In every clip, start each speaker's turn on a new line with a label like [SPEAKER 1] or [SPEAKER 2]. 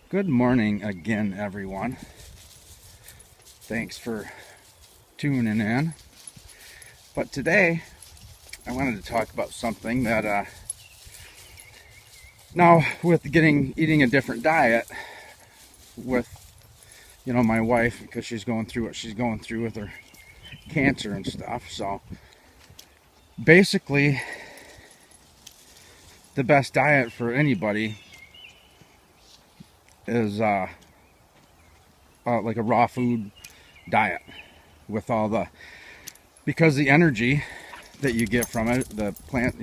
[SPEAKER 1] Good morning again, everyone. Thanks for tuning in. But today, I wanted to talk about something that, now with eating a different diet with, my wife, because she's going through what she's going through with her cancer and stuff. So basically, the best diet for anybody is like a raw food diet with because the energy that you get from it, the plant,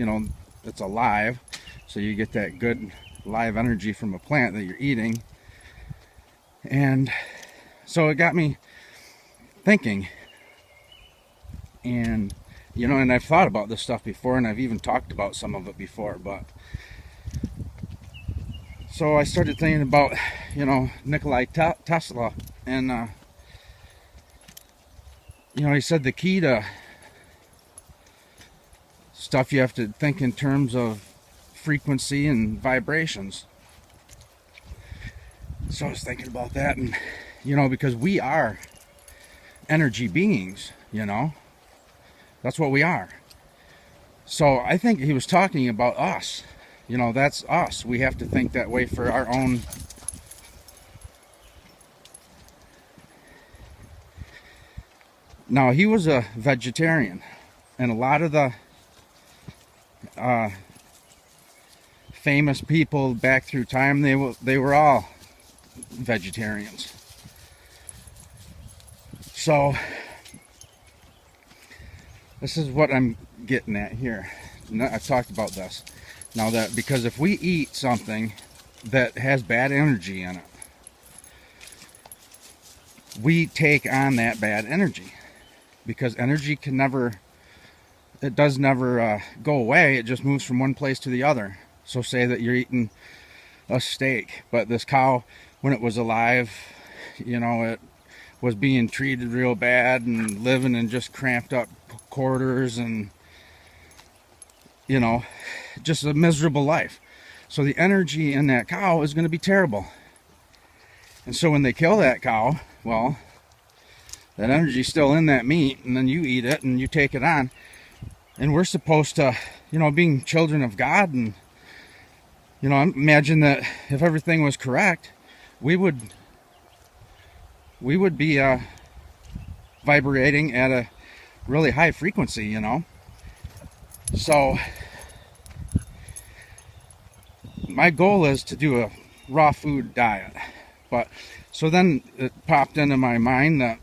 [SPEAKER 1] it's alive, so you get that good live energy from a plant that you're eating. And so it got me thinking, and and I've thought about this stuff before, and I've even talked about some of it before, but so I started thinking about Nikola Tesla, and he said the key to stuff, you have to think in terms of frequency and vibrations. So I was thinking about that, and because we are energy beings, that's what we are. So I think he was talking about us. That's us. We have to think that way for our own. Now, he was a vegetarian, and a lot of the famous people back through time, they were all vegetarians. So this is what I'm getting at here. I've talked about this. Now, that because if we eat something that has bad energy in it, we take on that bad energy, because energy does never go away. It just moves from one place to the other. So say that you're eating a steak, but this cow, when it was alive, it was being treated real bad and living in just cramped up quarters, and just a miserable life. So the energy in that cow is going to be terrible. And so when they kill that cow, well, that energy's still in that meat, and then you eat it and you take it on. And we're supposed to, being children of God, and imagine that if everything was correct, we would be vibrating at a really high frequency, So my goal is to do a raw food diet. But so then it popped into my mind that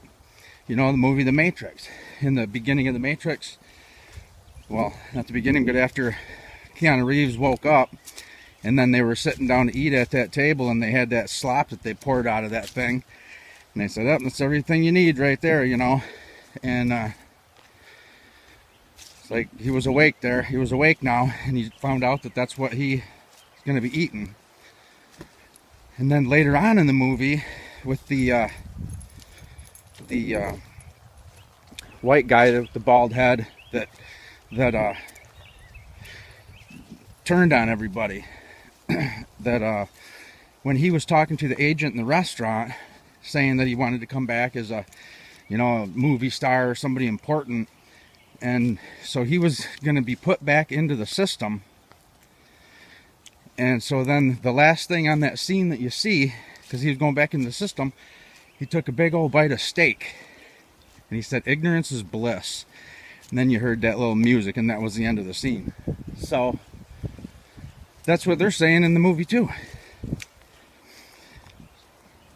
[SPEAKER 1] the movie The Matrix. In the beginning of The Matrix, well, not the beginning, but after Keanu Reeves woke up, and then they were sitting down to eat at that table, and they had that slop that they poured out of that thing, and they said, "Oh, that's everything you need right there," and it's like he was awake there. He was awake now, and he found out that that's what he's going to be eating. And then later on in the movie, with the white guy with the bald head that turned on everybody, that when he was talking to the agent in the restaurant, saying that he wanted to come back as a movie star or somebody important, and so he was going to be put back into the system. And so then the last thing on that scene that you see, because he was going back into the system, he took a big old bite of steak, and he said, "Ignorance is bliss." And then you heard that little music, and that was the end of the scene. So that's what they're saying in the movie too.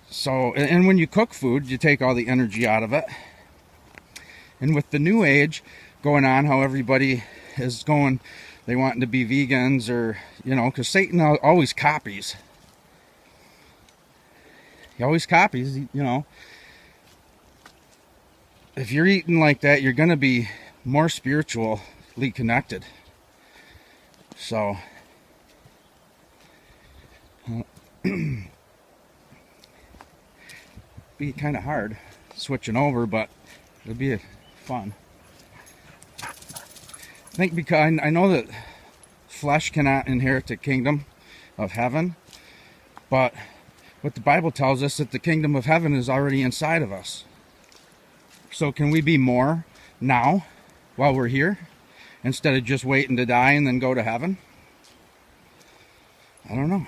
[SPEAKER 1] So, and when you cook food, you take all the energy out of it. And with the new age going on, how everybody is going, they want to be vegans, or because Satan always copies. He always copies. If you're eating like that, you're going to be more spiritually connected. So be kind of hard switching over, but it'll be fun. I think because I know that flesh cannot inherit the kingdom of heaven, but But the Bible tells us that the kingdom of heaven is already inside of us. So can we be more now while we're here instead of just waiting to die and then go to heaven? I don't know.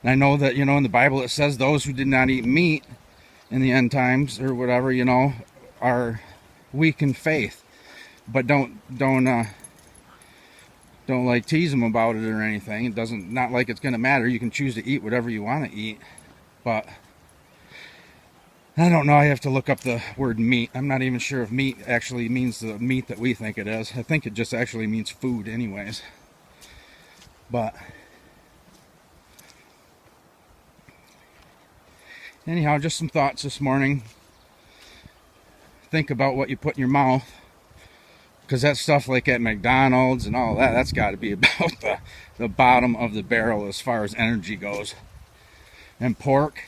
[SPEAKER 1] And I know that, you know, in the Bible it says those who did not eat meat in the end times or whatever, you know, are weak in faith. But don't like tease them about it or anything. It doesn't, not like it's going to matter. You can choose to eat whatever you want to eat. But I don't know. I have to look up the word meat. I'm not even sure if meat actually means the meat that we think it is. I think it just actually means food anyways. But anyhow, just some thoughts this morning. Think about what you put in your mouth. Because that stuff like at McDonald's and all that, that's got to be about the bottom of the barrel as far as energy goes. And pork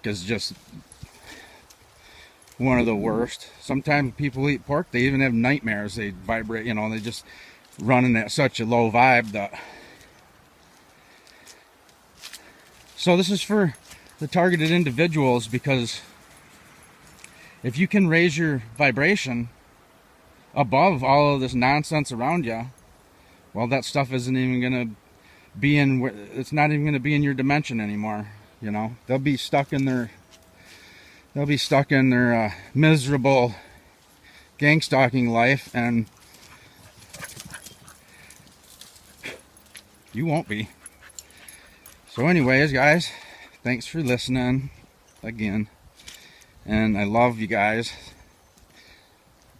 [SPEAKER 1] is just one of the worst. Sometimes people eat pork, they even have nightmares. They vibrate, you know, they just running at such a low vibe that. So this is for the targeted individuals, because if you can raise your vibration above all of this nonsense around you, well, that stuff isn't even going to be in, it's not even going to be in your dimension anymore. You know, they'll be stuck in their miserable gang stalking life, and you won't be. So anyways, guys, thanks for listening again, and I love you guys.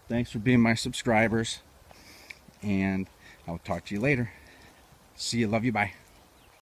[SPEAKER 1] Thanks for being my subscribers, and I'll talk to you later. See you. Love you. Bye.